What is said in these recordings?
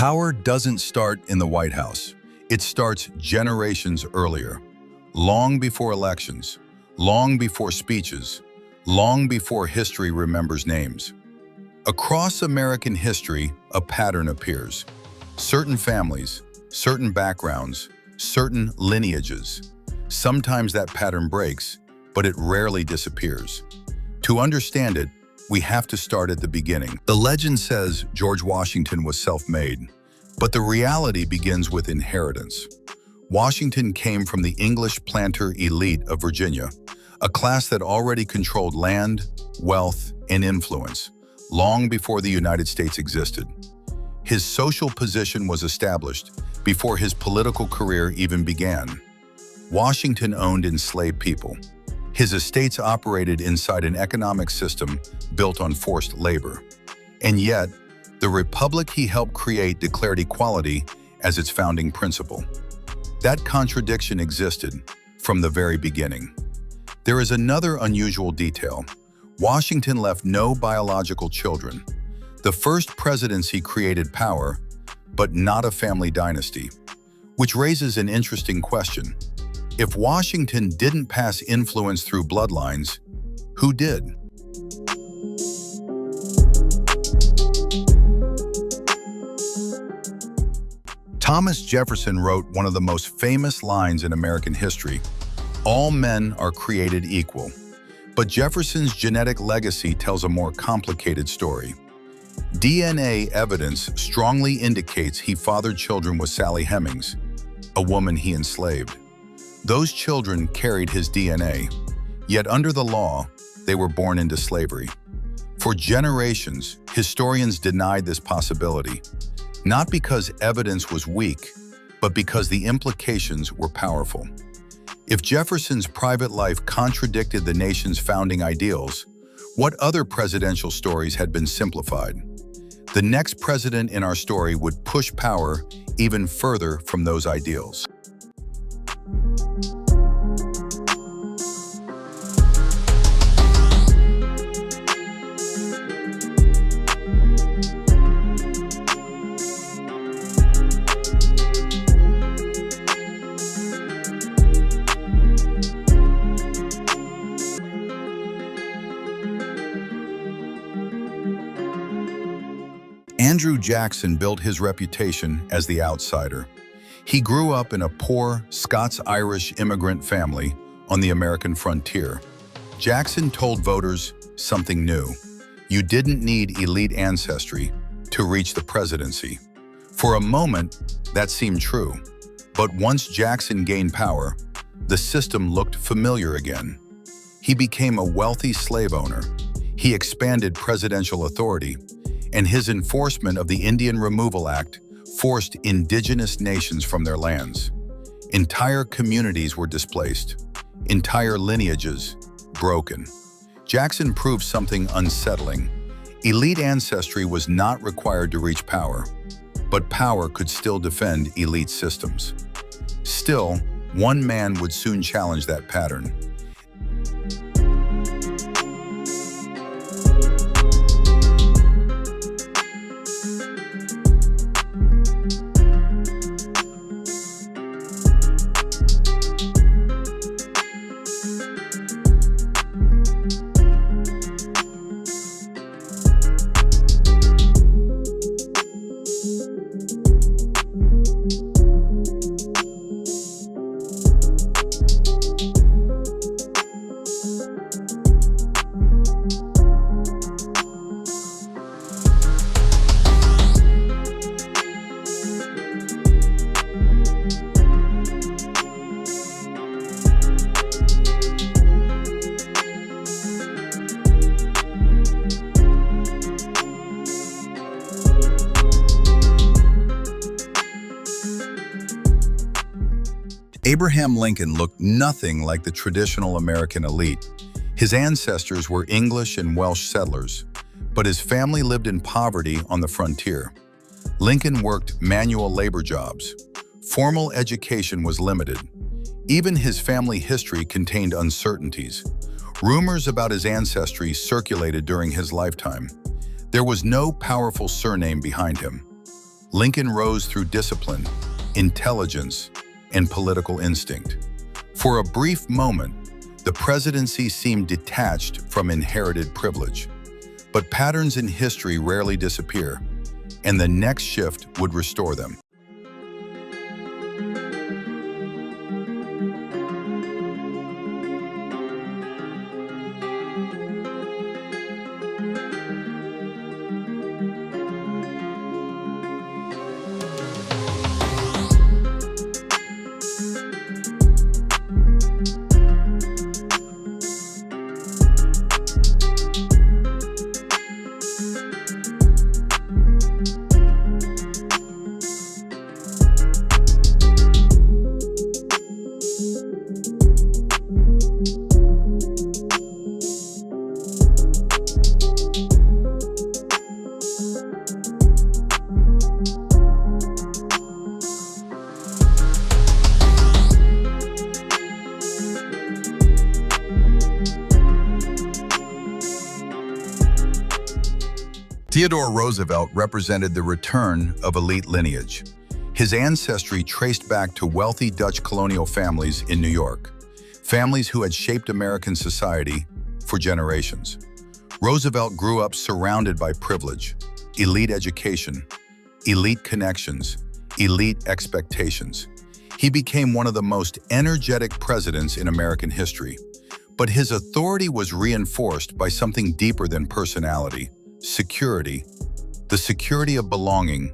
Power doesn't start in the White House. It starts generations earlier, long before elections, long before speeches, long before history remembers names. Across American history, a pattern appears. Certain families, certain backgrounds, certain lineages. Sometimes that pattern breaks, but it rarely disappears. To understand it, we have to start at the beginning. The legend says George Washington was self-made, but the reality begins with inheritance. Washington came from the English planter elite of Virginia, a class that already controlled land, wealth, and influence, long before the United States existed. His social position was established before his political career even began. Washington owned enslaved people. His estates operated inside an economic system built on forced labor. And yet, the republic he helped create declared equality as its founding principle. That contradiction existed from the very beginning. There is another unusual detail. Washington left no biological children. The first presidency created power, but not a family dynasty, which raises an interesting question. If Washington didn't pass influence through bloodlines, who did? Thomas Jefferson wrote one of the most famous lines in American history: "All men are created equal." But Jefferson's genetic legacy tells a more complicated story. DNA evidence strongly indicates he fathered children with Sally Hemings, a woman he enslaved. Those children carried his DNA, yet under the law, they were born into slavery. For generations, historians denied this possibility, not because evidence was weak, but because the implications were powerful. If Jefferson's private life contradicted the nation's founding ideals, what other presidential stories had been simplified? The next president in our story would push power even further from those ideals. Andrew Jackson built his reputation as the outsider. He grew up in a poor Scots-Irish immigrant family on the American frontier. Jackson told voters something new: you didn't need elite ancestry to reach the presidency. For a moment, that seemed true. But once Jackson gained power, the system looked familiar again. He became a wealthy slave owner. He expanded presidential authority, and his enforcement of the Indian Removal Act forced indigenous nations from their lands. Entire communities were displaced, entire lineages broken. Jackson proved something unsettling. Elite ancestry was not required to reach power, but power could still defend elite systems. Still, one man would soon challenge that pattern. Abraham Lincoln looked nothing like the traditional American elite. His ancestors were English and Welsh settlers, but his family lived in poverty on the frontier. Lincoln worked manual labor jobs. Formal education was limited. Even his family history contained uncertainties. Rumors about his ancestry circulated during his lifetime. There was no powerful surname behind him. Lincoln rose through discipline, intelligence, and political instinct. For a brief moment, the presidency seemed detached from inherited privilege. But patterns in history rarely disappear, and the next shift would restore them. Theodore Roosevelt represented the return of elite lineage. His ancestry traced back to wealthy Dutch colonial families in New York, families who had shaped American society for generations. Roosevelt grew up surrounded by privilege, elite education, elite connections, elite expectations. He became one of the most energetic presidents in American history. But his authority was reinforced by something deeper than personality: security, the security of belonging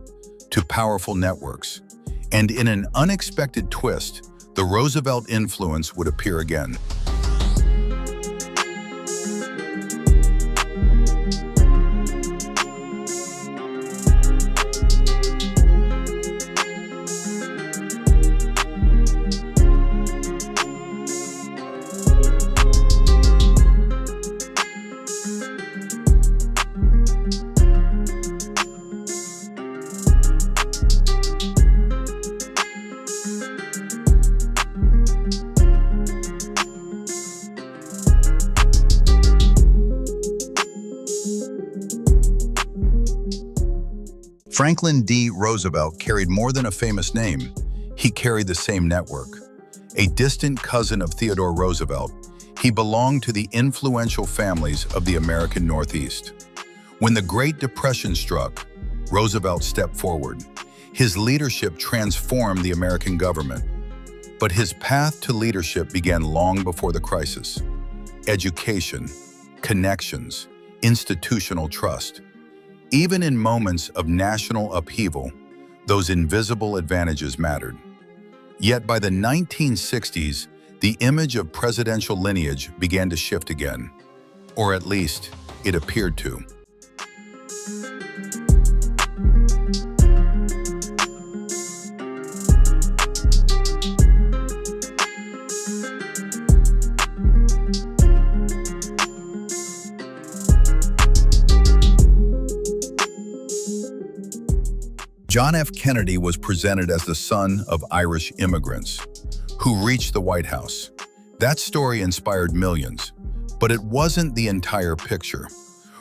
to powerful networks. And in an unexpected twist, the Roosevelt influence would appear again. Franklin D. Roosevelt carried more than a famous name. He carried the same network. A distant cousin of Theodore Roosevelt, he belonged to the influential families of the American Northeast. When the Great Depression struck, Roosevelt stepped forward. His leadership transformed the American government. But his path to leadership began long before the crisis. Education, connections, institutional trust. Even in moments of national upheaval, those invisible advantages mattered. Yet by the 1960s, the image of presidential lineage began to shift again, or at least it appeared to. John F. Kennedy was presented as the son of Irish immigrants who reached the White House. That story inspired millions, but it wasn't the entire picture.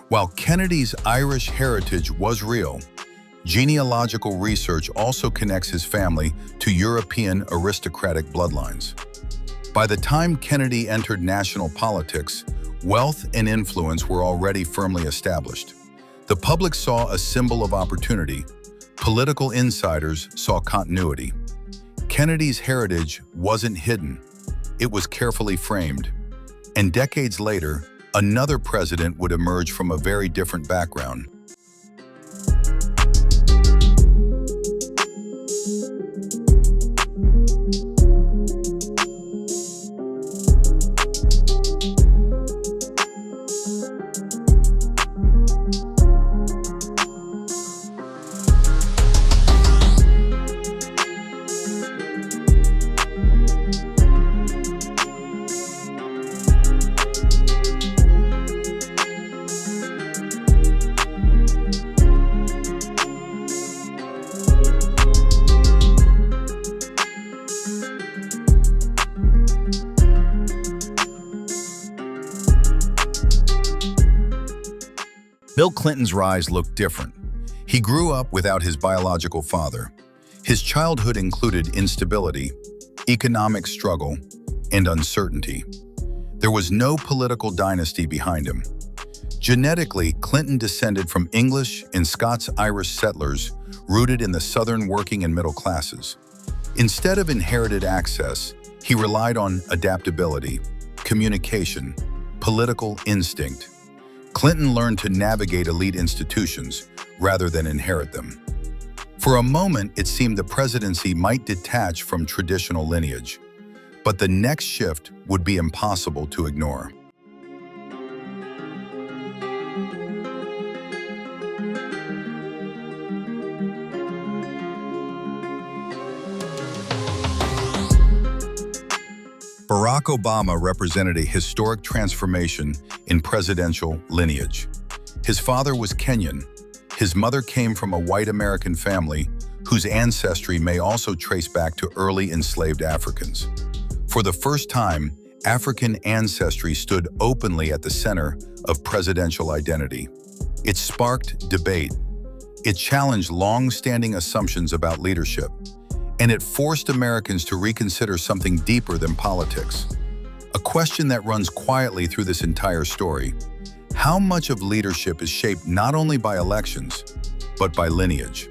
While Kennedy's Irish heritage was real, genealogical research also connects his family to European aristocratic bloodlines. By the time Kennedy entered national politics, wealth and influence were already firmly established. The public saw a symbol of opportunity. Political insiders saw continuity. Kennedy's heritage wasn't hidden. It was carefully framed. And decades later, another president would emerge from a very different background. Bill Clinton's rise looked different. He grew up without his biological father. His childhood included instability, economic struggle, and uncertainty. There was no political dynasty behind him. Genetically, Clinton descended from English and Scots-Irish settlers rooted in the Southern working and middle classes. Instead of inherited access, he relied on adaptability, communication, political instinct. Clinton learned to navigate elite institutions rather than inherit them. For a moment, it seemed the presidency might detach from traditional lineage, but the next shift would be impossible to ignore. Barack Obama represented a historic transformation in presidential lineage. His father was Kenyan. His mother came from a white American family whose ancestry may also trace back to early enslaved Africans. For the first time, African ancestry stood openly at the center of presidential identity. It sparked debate. It challenged long-standing assumptions about leadership, and it forced Americans to reconsider something deeper than politics. A question that runs quietly through this entire story: how much of leadership is shaped not only by elections, but by lineage?